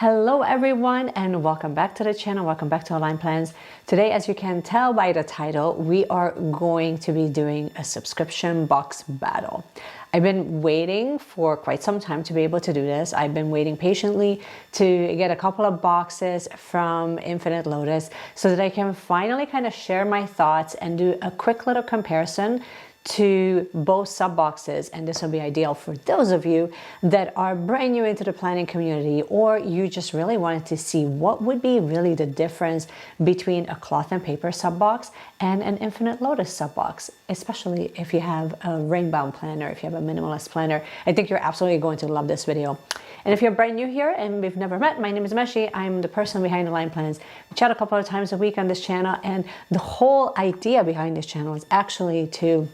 Hello everyone and welcome back to the channel. Welcome back to Align Plans. Today, as you can tell by the title, we are going to be doing a subscription box battle. I've been waiting for quite some time to be able to do this. I've been waiting patiently to get a couple of boxes from 8lotus so that I can finally kind of share my thoughts and do a quick little comparison to both sub boxes. And this will be ideal for those of you that are brand new into the planning community, or you just really wanted to see what would be really the difference between a cloth and paper sub box and an 8lotus sub box, especially if you have a ring bound planner, if you have a minimalist planner. I think you're absolutely going to love this video. And if you're brand new here and we've never met, my name is Meshi. I'm the person behind Align Plans. We chat a couple of times a week on this channel, and the whole idea behind this channel is actually to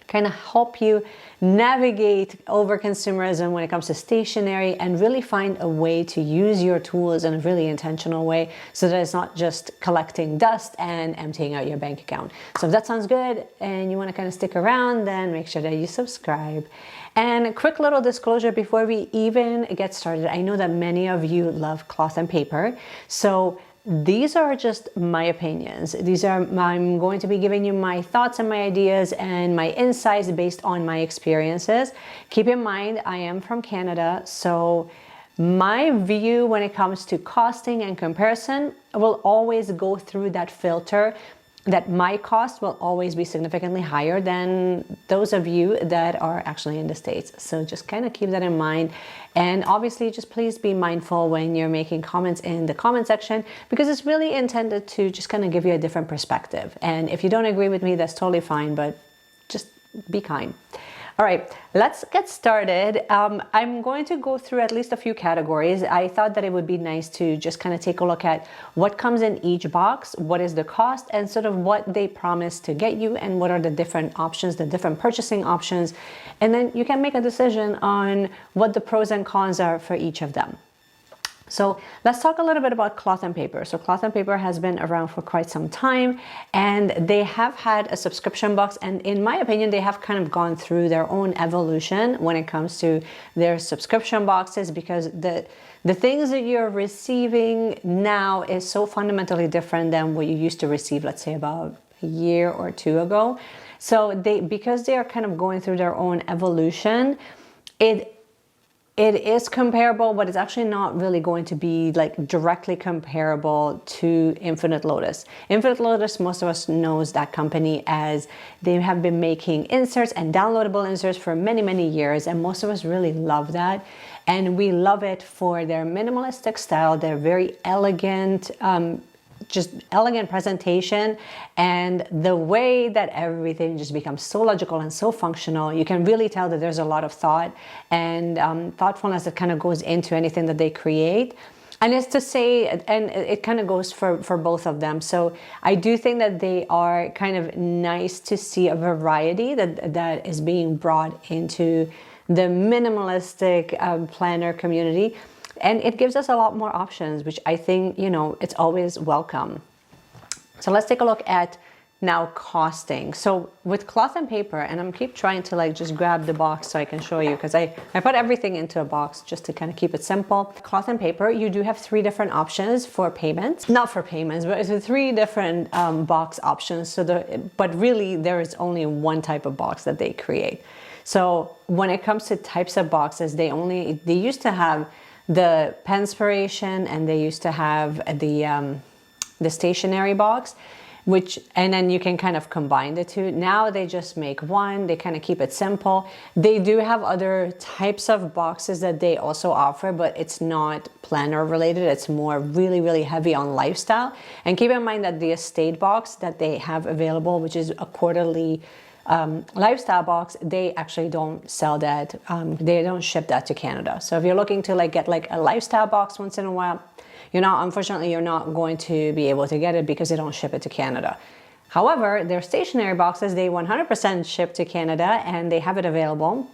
kind of help you navigate over consumerism when it comes to stationery and really find a way to use your tools in a really intentional way so that it's not just collecting dust and emptying out your bank account. So if that sounds good and you want to kind of stick around, then make sure that you subscribe. And a quick little disclosure before we even get started. I know that many of you love cloth and paper, so these are just my opinions. I'm going to be giving you my thoughts and my ideas and my insights based on my experiences. Keep in mind, I am from Canada, so my view when it comes to costing and comparison will always go through that filter that my cost will always be significantly higher than those of you that are actually in the States. So just kind of keep that in mind. And obviously just please be mindful when you're making comments in the comment section, because it's really intended to just kind of give you a different perspective. And if you don't agree with me, that's totally fine, but just be kind. All right, let's get started. I'm going to go through at least a few categories. I thought that it would be nice to just kind of take a look at what comes in each box, what is the cost, and sort of what they promise to get you, and what are the different options, the different purchasing options. And then you can make a decision on what the pros and cons are for each of them. So let's talk a little bit about cloth and paper. So cloth and paper has been around for quite some time, and they have had a subscription box, and in my opinion, they have kind of gone through their own evolution when it comes to their subscription boxes, because the things that you're receiving now is so fundamentally different than what you used to receive, let's say about a year or two ago. So because they are kind of going through their own evolution, it is comparable, but it's actually not really going to be like directly comparable to 8lotus. 8lotus, most of us knows that company as they have been making inserts and downloadable inserts for many, many years. And most of us really love that. And we love it for their minimalistic style, their very elegant, just elegant presentation, and the way that everything just becomes so logical and so functional. You can really tell that there's a lot of thought and thoughtfulness that kind of goes into anything that they create. And it's to say, and it kind of goes for both of them. So I do think that they are kind of nice to see a variety that is being brought into the minimalistic planner community. And it gives us a lot more options, which I think, you know, it's always welcome. So let's take a look at now costing. So with cloth and paper, and I'm keep trying to like just grab the box so I can show you, because I put everything into a box just to kind of keep it simple. Cloth and paper, you do have three different options for payments. Not for payments, but it's three different box options. So but really there is only one type of box that they create. So when it comes to types of boxes, they used to have the Penspiration, and they used to have the stationery box, and then you can kind of combine the two. Now they just make one. They kind of keep it simple. They do have other types of boxes that they also offer, but it's not planner related. It's more really, really heavy on lifestyle. And keep in mind that the estate box that they have available, which is a quarterly lifestyle box, they actually don't sell that. They don't ship that to Canada. So if you're looking to like get like a lifestyle box once in a while, unfortunately you're not going to be able to get it because they don't ship it to Canada. However, their stationery boxes, they 100% ship to Canada, and they have it available.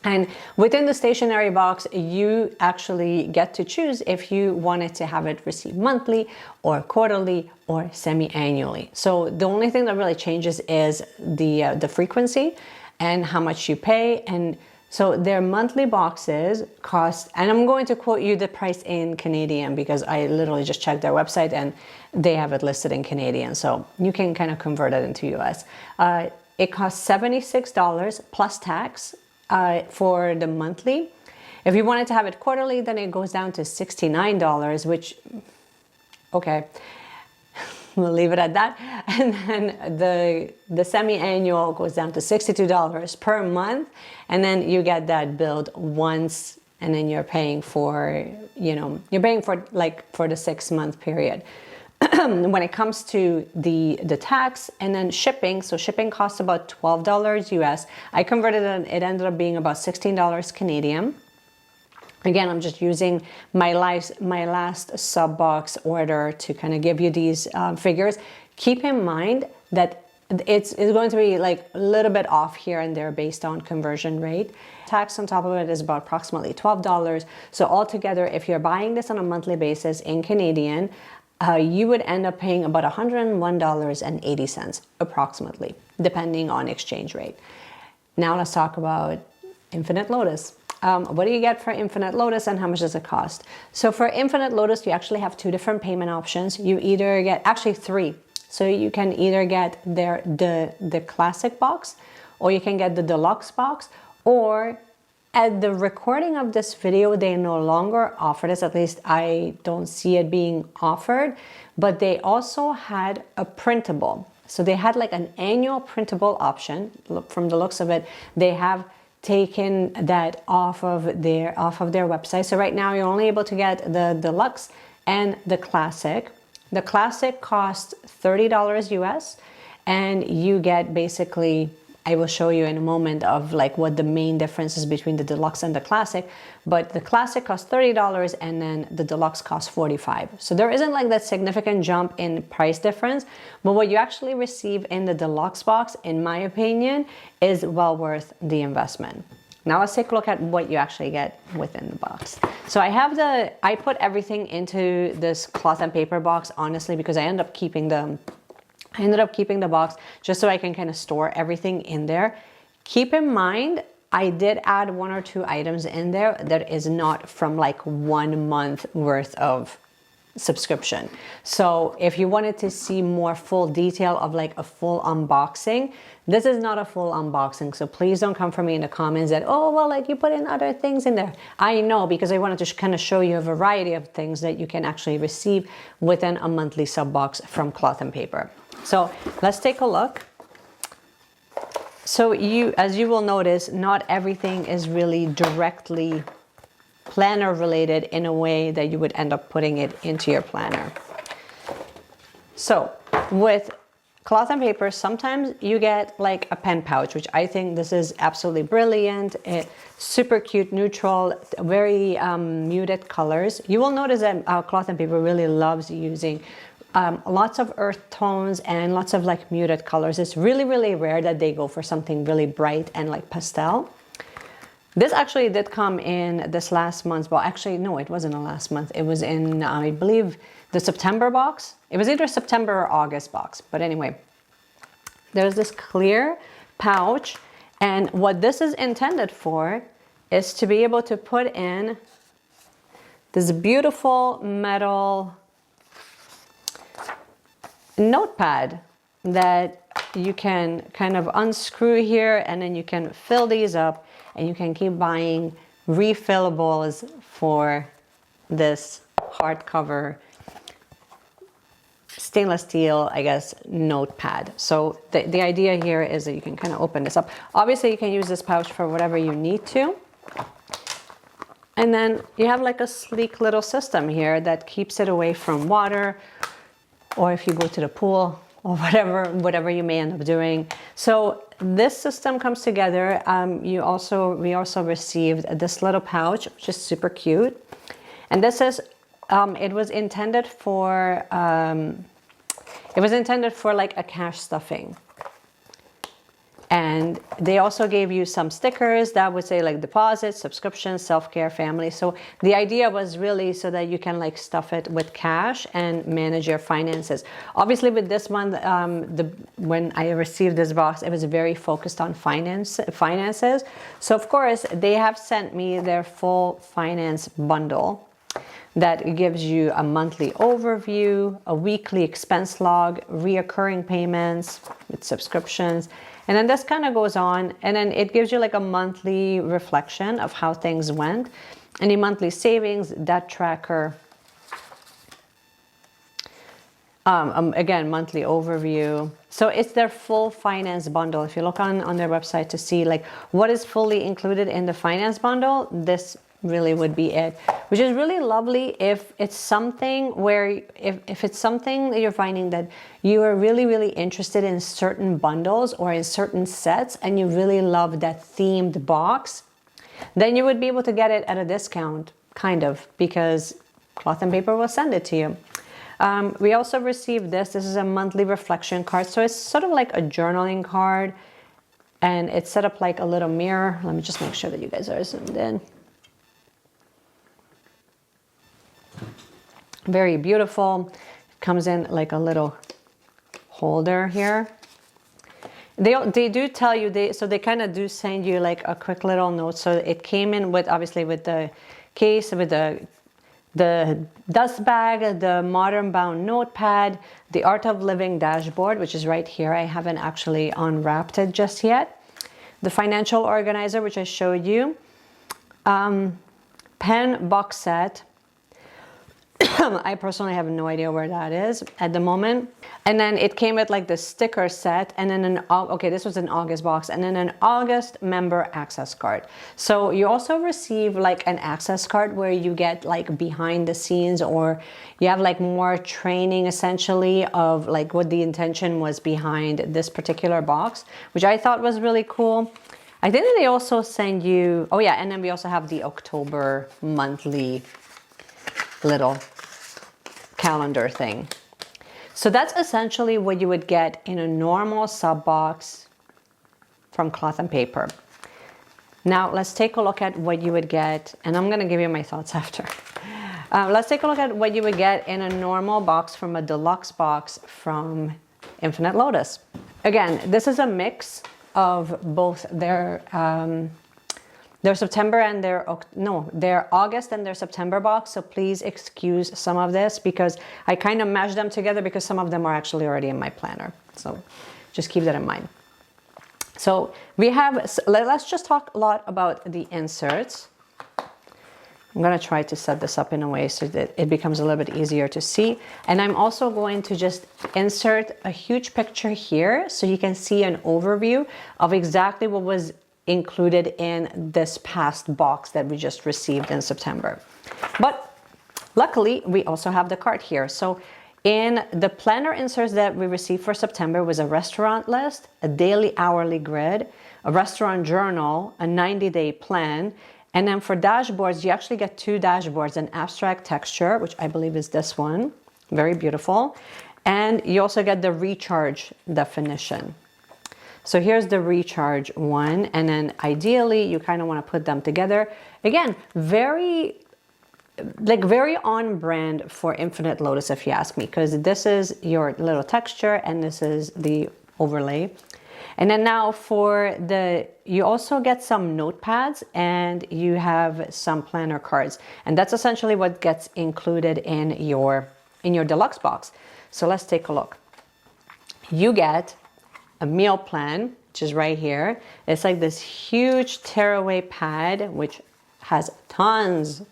And within the stationery box, you actually get to choose if you wanted to have it received monthly or quarterly or semi-annually. So the only thing that really changes is the frequency and how much you pay. And So their monthly boxes cost, and I'm going to quote you the price in Canadian because I literally just checked their website and they have it listed in Canadian. So you can kind of convert it into US. It costs $76 plus tax for the monthly. If you wanted to have it quarterly, then it goes down to $69, which, okay. We'll leave it at that. And then the semi-annual goes down to $62 per month. And then you get that billed once, and then you're paying for, you're paying for like for the 6-month period. When it comes to the tax and then shipping, so shipping costs about $12 US. I converted it, it ended up being about $16 Canadian. Again, I'm just using my last sub box order to kind of give you these figures. Keep in mind that it's going to be like a little bit off here and there based on conversion rate. Tax on top of it is about approximately $12. So altogether, if you're buying this on a monthly basis in Canadian, you would end up paying about $101.80 approximately, depending on exchange rate. Now let's talk about Infinite Lotus. What do you get for Infinite Lotus and how much does it cost? So for Infinite Lotus, you actually have 2 different payment options. You either get, actually 3. So you can either get the classic box, or you can get the deluxe box, or at the recording of this video, they no longer offer this, at least I don't see it being offered, but they also had a printable. So they had like an annual printable option. Look, from the looks of it, they have taken that off of their website. So right now you're only able to get the deluxe and the classic. The classic costs $30 US, and you get basically, I will show you in a moment of like what the main difference is between the deluxe and the classic, but the classic costs $30 and then the deluxe costs $45. So there isn't like that significant jump in price difference, but what you actually receive in the deluxe box, in my opinion, is well worth the investment. Now let's take a look at what you actually get within the box. So I put everything into this cloth and paper box, honestly, because I ended up keeping the box just so I can kind of store everything in there. Keep in mind, I did add 1 or 2 items in there that is not from like 1 month worth of subscription. So if you wanted to see more full detail of like a full unboxing, this is not a full unboxing. So please don't come for me in the comments that, oh, well, like you put in other things in there. I know, because I wanted to kind of show you a variety of things that you can actually receive within a monthly sub box from Cloth and Paper. So let's take a look. So as you will notice, not everything is really directly planner related in a way that you would end up putting it into your planner. So with Cloth and Paper, sometimes you get like a pen pouch, which I think this is absolutely brilliant. It's super cute, neutral, very muted colors. You will notice that Cloth and Paper really loves using lots of earth tones and lots of like muted colors. It's really, really rare that they go for something really bright and like pastel. This actually did come in this last month. Well, actually, no, it wasn't the last month. It was in, I believe, the September box. It was either September or August box. But anyway, there's this clear pouch. And what this is intended for is to be able to put in this beautiful metal notepad that you can kind of unscrew here, and then you can fill these up, and you can keep buying refillables for this hardcover stainless steel, I guess, notepad. So the idea here is that you can kind of open this up. Obviously, you can use this pouch for whatever you need to. And then you have like a sleek little system here that keeps it away from water, or if you go to the pool, or whatever you may end up doing. So this system comes together. We also received this little pouch, which is super cute. And this is, it was intended for like a cash stuffing. And they also gave you some stickers that would say like deposit, subscription, self-care, family. So the idea was really so that you can like stuff it with cash and manage your finances. Obviously with this one, when I received this box, it was very focused on finances. So of course they have sent me their full finance bundle that gives you a monthly overview, a weekly expense log, reoccurring payments with subscriptions. And then this kind of goes on, and then it gives you like a monthly reflection of how things went, any monthly savings, debt tracker, again, monthly overview. So it's their full finance bundle. If you look on their website to see like what is fully included in the finance bundle, this really would be it, which is really lovely if it's something where if it's something that you're finding that you are really interested in certain bundles or in certain sets and you really love that themed box, then you would be able to get it at a discount, kind of, because Cloth and Paper will send it to you. We also received this is a monthly reflection card, so it's sort of like a journaling card, and it's set up like a little mirror. Let me just make sure that you guys are zoomed in. Very beautiful. It comes in like a little holder here. They do tell you, so they kind of do send you like a quick little note. So it came in with, obviously with the case, with the dust bag, the modern bound notepad, the Art of Living dashboard, which is right here. I haven't actually unwrapped it just yet. The financial organizer, which I showed you. Pen box set. I personally have no idea where that is at the moment. And then it came with like the sticker set, and then okay, this was an August box, and then an August member access card. So you also receive like an access card where you get like behind the scenes, or you have like more training essentially of like what the intention was behind this particular box, which I thought was really cool. I think that they also send you, oh yeah, and then we also have the October monthly little calendar thing. So that's essentially what you would get in a normal sub box from Cloth and Paper. Now let's take a look at what you would get, and I'm gonna give you my thoughts after. Let's take a look at what you would get in a normal box from a deluxe box from Infinite Lotus. Again, this is a mix of both their September and their August and their September box. So please excuse some of this because I kind of mashed them together because some of them are actually already in my planner. So just keep that in mind. So we have, let's just talk a lot about the inserts. I'm going to try to set this up in a way so that it becomes a little bit easier to see. And I'm also going to just insert a huge picture here so you can see an overview of exactly what was included in this past box that we just received in September. But luckily, we also have the cart here. So in the planner inserts that we received for September was a restaurant list, a daily hourly grid, a restaurant journal, a 90-day plan. And then for dashboards, you actually get 2 dashboards, an abstract texture, which I believe is this one, very beautiful. And you also get the recharge definition. So here's the recharge one, and then ideally you kind of want to put them together. Again, very on brand for Infinite Lotus, if you ask me, because this is your little texture and this is the overlay. And then now for you also get some notepads and you have some planner cards, and that's essentially what gets included in your deluxe box. So let's take a look. You get a meal plan, which is right here. It's like this huge tearaway pad, which has tons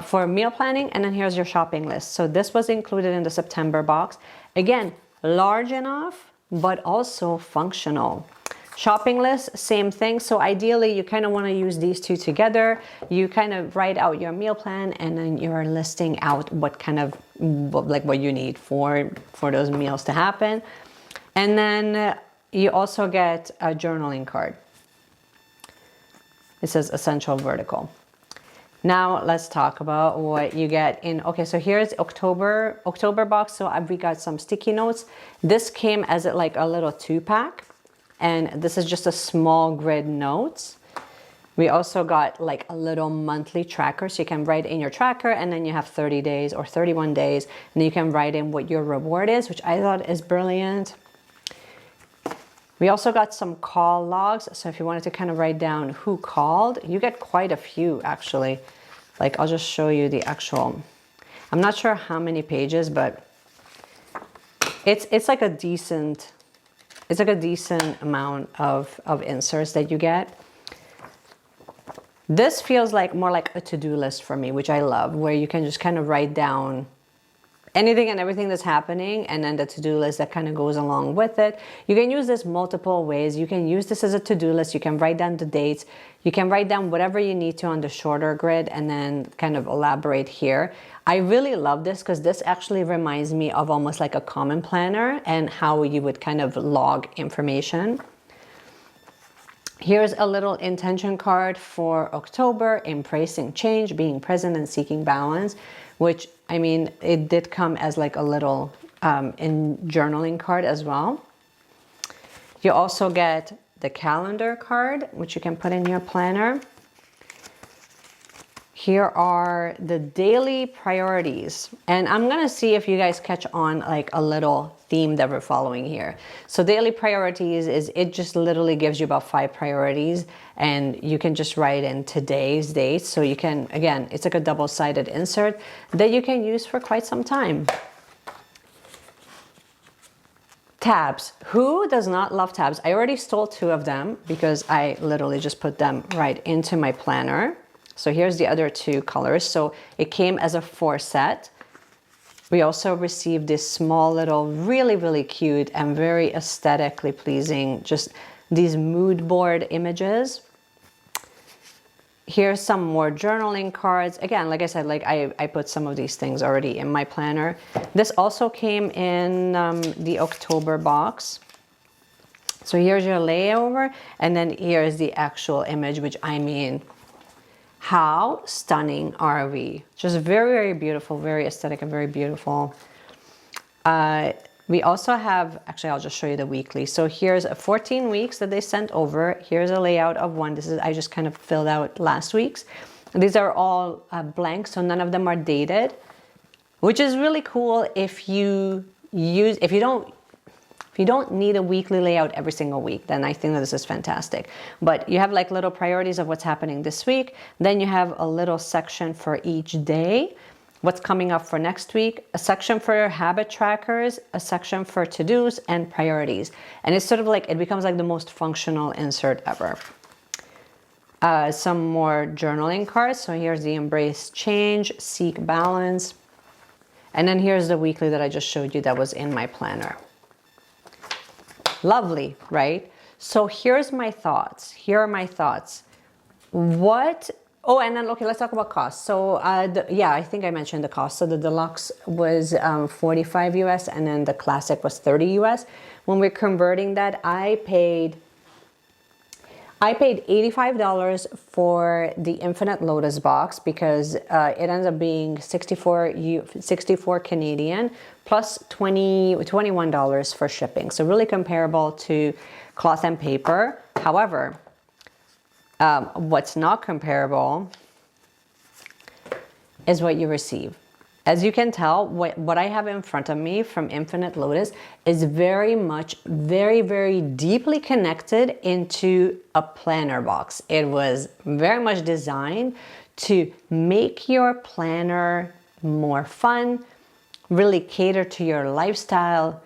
for meal planning. And then here's your shopping list. So this was included in the September box. Again, large enough, but also functional. Shopping list, same thing. So ideally, you kind of want to use these two together. You kind of write out your meal plan, and then you're listing out what kind of, like what you need for those meals to happen. And then you also get a journaling card. It says Essential Vertical. Now let's talk about what you get in. Okay, so here's October box. So we got some sticky notes. This came as like a little 2-pack, and this is just a small grid notes. We also got like a little monthly tracker, so you can write in your tracker, and then you have 30 days or 31 days, and you can write in what your reward is, which I thought is brilliant. We also got some call logs. So if you wanted to kind of write down who called, you get quite a few actually. Like I'll just show you the actual, I'm not sure how many pages, but it's like a decent, amount of inserts that you get. This feels like more like a to-do list for me, which I love, where you can just kind of write down anything and everything that's happening, and then the to-do list that kind of goes along with it. You can use this multiple ways. You can use this as a to-do list. You can write down the dates. You can write down whatever you need to on the shorter grid and then kind of elaborate here. I really love this because this actually reminds me of almost like a common planner and how you would kind of log information. Here's a little intention card for October: embracing change, being present and seeking balance, which, I mean, it did come as like a little in journaling card as well. You also get the calendar card, which you can put in your planner. Here are the daily priorities. And I'm gonna see if you guys catch on like a little theme that we're following here. So daily priorities is, it just literally gives you about 5 priorities, and you can just write in today's date. So you can, again, it's like a double-sided insert that you can use for quite some time. Tabs. Who does not love tabs? I already stole 2 of them because I literally just put them right into my planner. So here's the other 2 colors. So it came as a 4 set. We also received this small little, really, really cute and very aesthetically pleasing, just these mood board images. Here's some more journaling cards. Again, like I said, like I put some of these things already in my planner. This also came in the October box. So here's your layover, and then here's the actual image, which, I mean, how stunning are we? Just very, very beautiful, very aesthetic and very beautiful. We also have, actually, I'll just show you the weekly. So here's 14 weeks that they sent over. Here's a layout of one. This is, I just kind of filled out last week's. These are all blank, so none of them are dated, which is really cool if you use, if you don't need a weekly layout every single week, then I think that this is fantastic. But you have like little priorities of what's happening this week. Then you have a little section for each day, what's coming up for next week, a section for your habit trackers, a section for to-dos and priorities. And it's sort of like, it becomes like the most functional insert ever. Some more journaling cards. So here's the embrace change, seek balance. And then here's the weekly that I just showed you that was in my planner. Lovely, right? So here's my thoughts. Here are my thoughts. Oh, and then, okay, let's talk about cost. So yeah, I think I mentioned the cost. So the deluxe was 45 US, and then the classic was 30 US. When we're converting that, I paid $85 for the Infinite Lotus box because it ends up being 64 Canadian plus $21 for shipping. So really comparable to cloth and paper. However, what's not comparable is what you receive. As you can tell, what I have in front of me from Infinite Lotus is very much, very, very deeply connected into a planner box. It was very much designed to make your planner more fun, really cater to your lifestyle,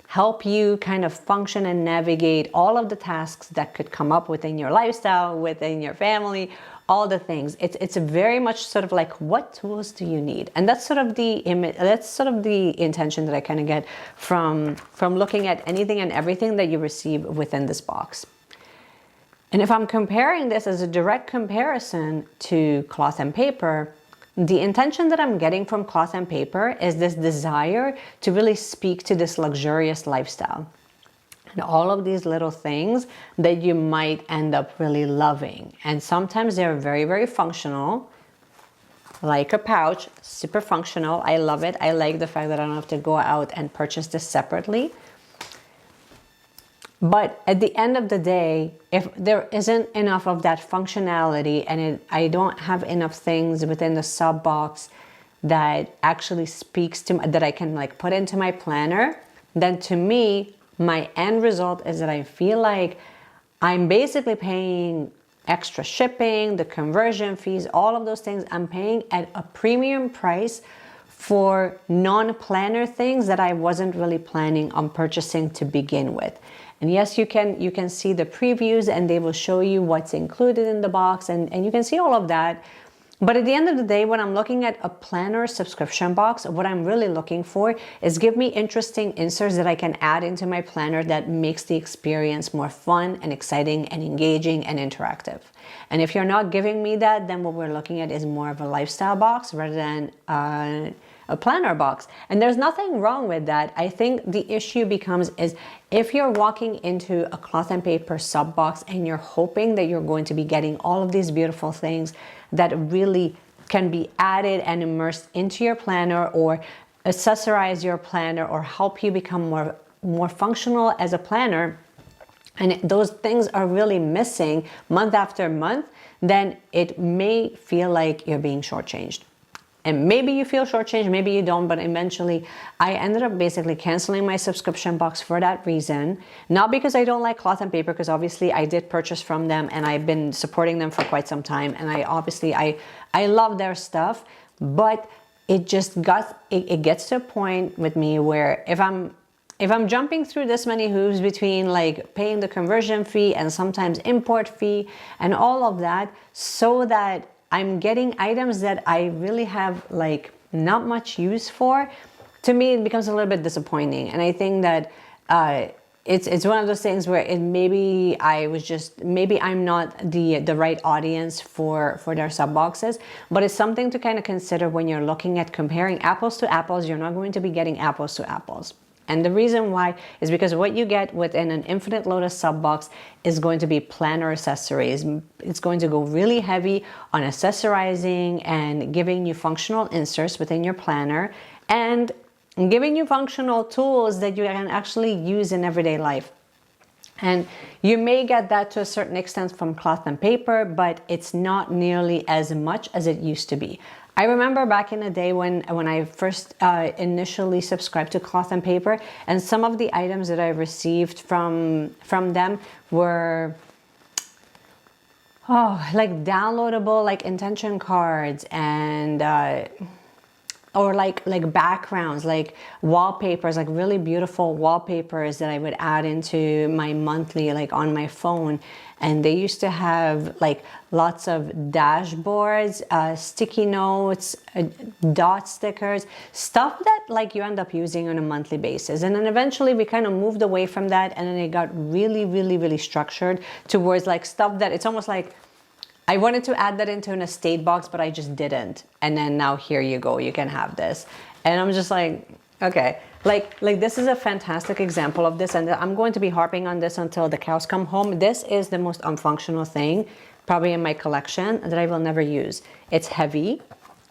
help you kind of function and navigate all of the tasks that could come up within your lifestyle, within your family, all the things. It's very much sort of like, what tools do you need? And that's sort of the image, that's sort of the intention that I kind of get from looking at anything and everything that you receive within this box. And if I'm comparing this as a direct comparison to cloth and paper, the intention that I'm getting from cloth and paper is this desire to really speak to this luxurious lifestyle. And all of these little things that you might end up really loving. And sometimes they're very, very functional. like a pouch, super functional. I love it. I like the fact that I don't have to go out and purchase this separately. But at the end of the day, if there isn't enough of that functionality and I don't have enough things within the sub box that actually speaks to, that I can like put into my planner, then to me, my end result is that I feel like I'm basically paying extra shipping, the conversion fees, all of those things. I'm paying at a premium price for non-planner things that I wasn't really planning on purchasing to begin with. And yes, you can see the previews and they will show you what's included in the box and you can see all of that. But at the end of the day, when I'm looking at a planner subscription box, what I'm really looking for is give me interesting inserts that I can add into my planner that makes the experience more fun and exciting and engaging and interactive. And if you're not giving me that, then what we're looking at is more of a lifestyle box rather than a planner box. And there's nothing wrong with that. I think the issue becomes is if you're walking into a cloth and paper sub box and you're hoping that you're going to be getting all of these beautiful things that really can be added and immersed into your planner or accessorize your planner or help you become more functional as a planner, and those things are really missing month after month, then it may feel like you're being shortchanged. And maybe you feel shortchanged, maybe you don't, but eventually I ended up basically canceling my subscription box for that reason. Not because I don't like cloth and paper, because obviously I did purchase from them and I've been supporting them for quite some time. And I love their stuff, but it just it gets to a point with me where if I'm jumping through this many hoops between like paying the conversion fee and sometimes import fee and all of that, so that I'm getting items that I really have like not much use for, to me it becomes a little bit disappointing. And I think that it's one of those things where maybe I'm not the right audience for their sub boxes, but it's something to kind of consider when you're looking at comparing apples to apples. You're not going to be getting apples to apples. And the reason why is because what you get within an Infinite Lotus sub box is going to be planner accessories. It's going to go really heavy on accessorizing and giving you functional inserts within your planner and giving you functional tools that you can actually use in everyday life. And you may get that to a certain extent from cloth and paper, but it's not nearly as much as it used to be. I remember back in the day when I first initially subscribed to cloth and paper, and some of the items that I received from them were like downloadable like intention cards and or like backgrounds, like wallpapers, like really beautiful wallpapers that I would add into my monthly, like on my phone. And they used to have like lots of dashboards, sticky notes, dot stickers, stuff that like you end up using on a monthly basis. And then eventually we kind of moved away from that, and then it got really, really, really structured towards like stuff that it's almost like I wanted to add that into an estate box, but I just didn't. And then now here you go, you can have this. And I'm just like, okay, like this is a fantastic example of this. And I'm going to be harping on this until the cows come home. This is the most unfunctional thing probably in my collection that I will never use. It's heavy.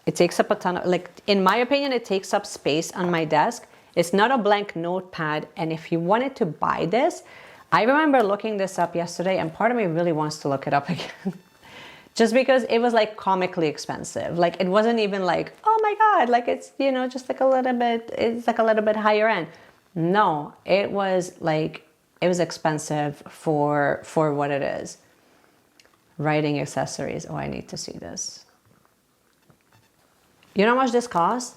It takes up a ton of, like, in my opinion, it takes up space on my desk. It's not a blank notepad. And if you wanted to buy this, I remember looking this up yesterday, and part of me really wants to look it up again. Just because it was like comically expensive. Like it wasn't even like, oh my God, like it's, you know, just like a little bit, it's like a little bit higher end. No, it was like, it was expensive for what it is. Writing accessories. Oh, I need to see this. You know how much this costs?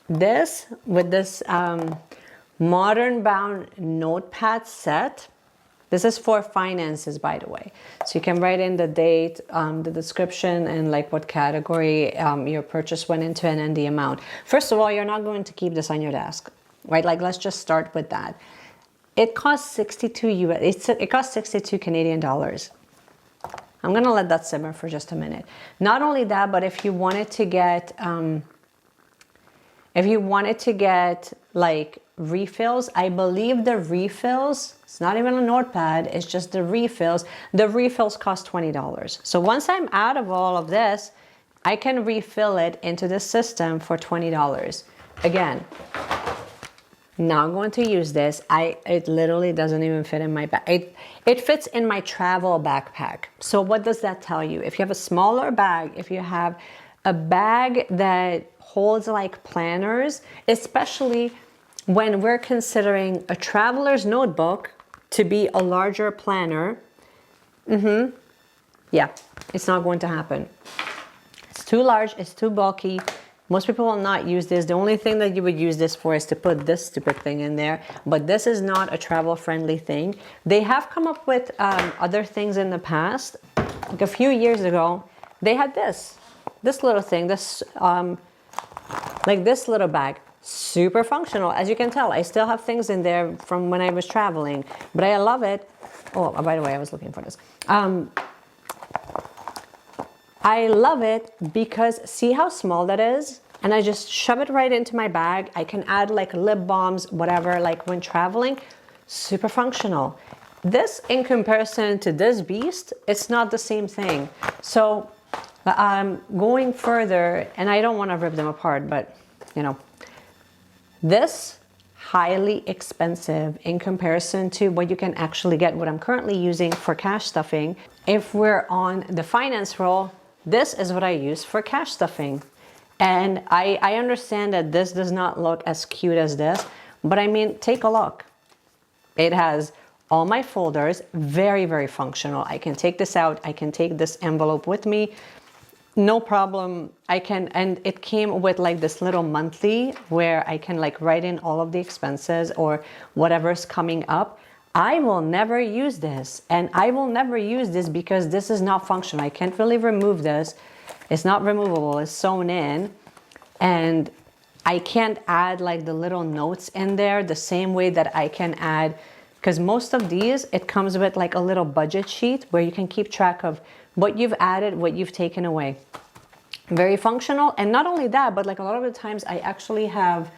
This, with this modern bound notepad set, this is for finances, by the way. So you can write in the date, the description, and like what category your purchase went into, and then the amount. First of all, you're not going to keep this on your desk, right? Like, let's just start with that. It costs 62 US. It costs 62 Canadian dollars. I'm gonna let that simmer for just a minute. Not only that, but if you wanted to get, like refills, I believe the refills, it's not even a notepad, it's just the refills. The refills cost $20. So once I'm out of all of this, I can refill it into the system for $20. Again, not going to use this. It literally doesn't even fit in my bag. It fits in my travel backpack. So what does that tell you? If you have a smaller bag, if you have a bag that holds like planners, especially when we're considering a traveler's notebook to be a larger planner, yeah, it's not going to happen. It's too large, it's too bulky. Most people will not use this. The only thing that you would use this for is to put this stupid thing in there. But this is not a travel-friendly thing. They have come up with other things in the past. Like a few years ago, they had this little thing, like this little bag. Super functional. As you can tell, I still have things in there from when I was traveling. But I love it. Oh, by the way, I was looking for this. I love it because see how small that is? And I just shove it right into my bag. I can add like lip balms, whatever, like when traveling. Super functional. This, in comparison to this beast, it's not the same thing. So going further, and I don't want to rip them apart, but you know, this highly expensive in comparison to what you can actually get, what I'm currently using for cash stuffing. If we're on the finance roll, this is what I use for cash stuffing. And I understand that this does not look as cute as this, but I mean, take a look. It has all my folders, very, very functional. I can take this out. I can take this envelope with me. No problem. And it came with like this little monthly where I can like write in all of the expenses or whatever's coming up. I will never use this, and I will never use this because this is not functional. I can't really remove this. It's not removable, it's sewn in, and I can't add like the little notes in there the same way that I can add, because most of these, it comes with like a little budget sheet where you can keep track of what you've added, what you've taken away. Very functional, and not only that, but like a lot of the times I actually have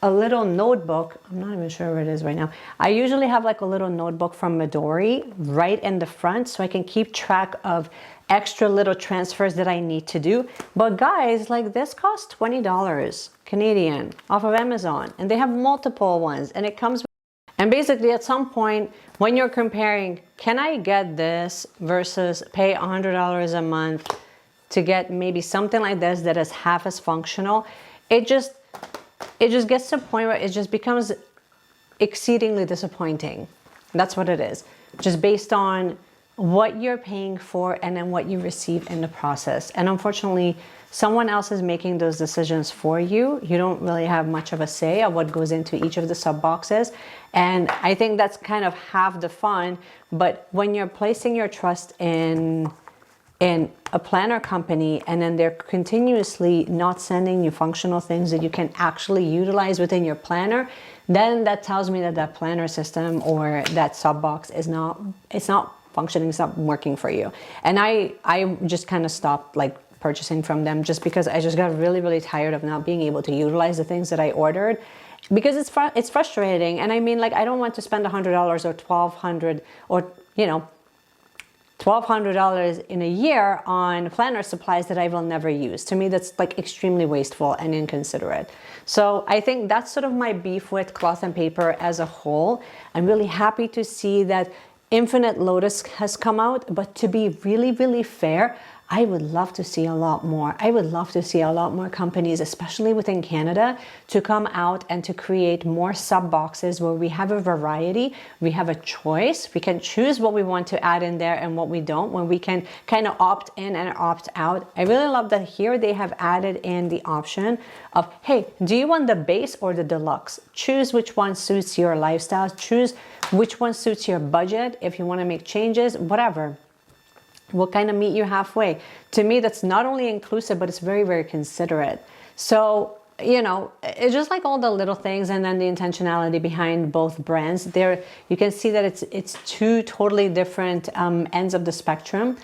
a little notebook. I'm not even sure where it is right now. I usually have like a little notebook from Midori right in the front so I can keep track of extra little transfers that I need to do. But guys, like this costs $20 Canadian off of Amazon, and they have multiple ones, and it comes with, and basically at some point when you're comparing, can I get this versus pay $100 a month to get maybe something like this that is half as functional, it just gets to a point where it just becomes exceedingly disappointing. That's what it is. Just based on what you're paying for and then what you receive in the process. And unfortunately, someone else is making those decisions for you. You don't really have much of a say of what goes into each of the sub boxes. And I think that's kind of half the fun. But when you're placing your trust in a planner company and then they're continuously not sending you functional things that you can actually utilize within your planner, then that tells me that that planner system or that sub box is not functioning, it's not working for you. And I just kind of stopped like purchasing from them just because I just got really, really tired of not being able to utilize the things that I ordered, because it's frustrating. And I mean, like, I don't want to spend $100 or $1,200 or, you know, $1,200 in a year on planner supplies that I will never use. To me, that's like extremely wasteful and inconsiderate. So I think that's sort of my beef with cloth and paper as a whole. I'm really happy to see that Infinite Lotus has come out, but to be really, really fair, I would love to see a lot more. I would love to see a lot more companies, especially within Canada, to come out and to create more sub boxes where we have a variety, we have a choice, we can choose what we want to add in there and what we don't, when we can kind of opt in and opt out. I really love that here they have added in the option of, hey, do you want the base or the deluxe? Choose which one suits your lifestyle, choose which one suits your budget, if you want to make changes, whatever. We'll kind of meet you halfway. To me, that's not only inclusive, but it's very, very considerate. So, you know, it's just like all the little things, and then the intentionality behind both brands. There, you can see that it's two totally different ends of the spectrum.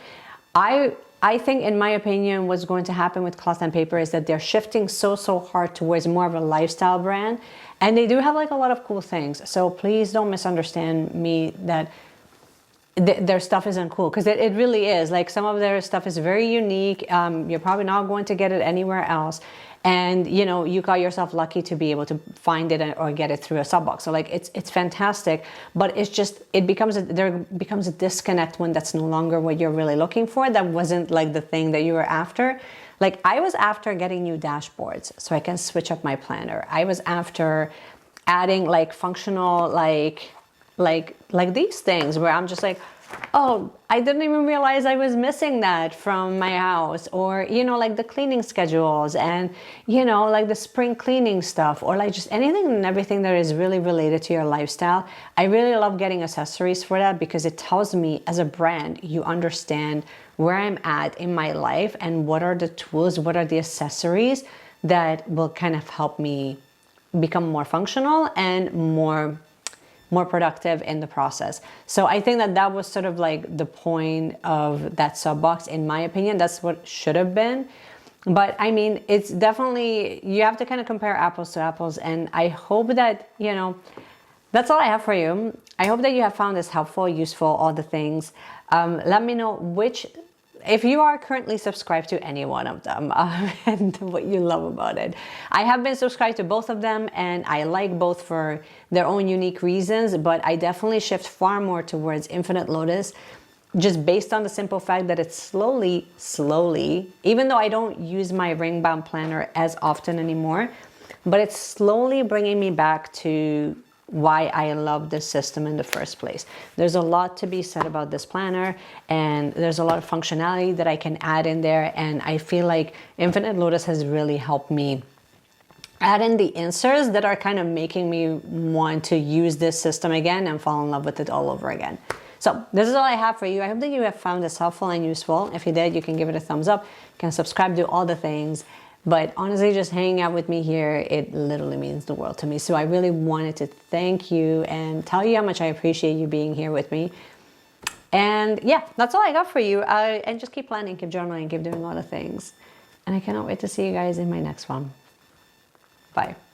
I think, in my opinion, what's going to happen with cloth and paper is that they're shifting so hard towards more of a lifestyle brand, and they do have like a lot of cool things. So please don't misunderstand me that their stuff isn't cool, because it really is. Like, some of their stuff is very unique. You're probably not going to get it anywhere else, and you know, you got yourself lucky to be able to find it or get it through a sub box. So like, it's fantastic, but it's just, there becomes a disconnect when that's no longer what you're really looking for. That wasn't like the thing that you were after. Like, I was after getting new dashboards so I can switch up my planner. I was after adding like functional, like these things where I'm just like, oh, I didn't even realize I was missing that from my house. Or, you know, like the cleaning schedules, and, you know, like the spring cleaning stuff, or like just anything and everything that is really related to your lifestyle. I really love getting accessories for that, because it tells me as a brand, you understand where I'm at in my life and what are the tools, what are the accessories that will kind of help me become more functional and more productive in the process. So I think that was sort of like the point of that sub box, in my opinion. That's what should have been. But I mean, it's definitely, you have to kind of compare apples to apples. And I hope that, you know, that's all I have for you. I hope that you have found this helpful, useful, all the things. Let me know if you are currently subscribed to any one of them, and what you love about it. I have been subscribed to both of them, and I like both for their own unique reasons, but I definitely shift far more towards Infinite Lotus, just based on the simple fact that it's slowly, even though I don't use my ring bound planner as often anymore, but it's slowly bringing me back to why I love this system in the first place. There's a lot to be said about this planner, and there's a lot of functionality that I can add in there, and I feel like Infinite Lotus has really helped me add in the inserts that are kind of making me want to use this system again and fall in love with it all over again. So this is all I have for you. I hope that you have found this helpful and useful. If you did, you can give it a thumbs up, you can subscribe, do all the things. But honestly, just hanging out with me here, it literally means the world to me. So I really wanted to thank you and tell you how much I appreciate you being here with me. And yeah, that's all I got for you. And just keep planning, keep journaling, keep doing all the things. And I cannot wait to see you guys in my next one. Bye.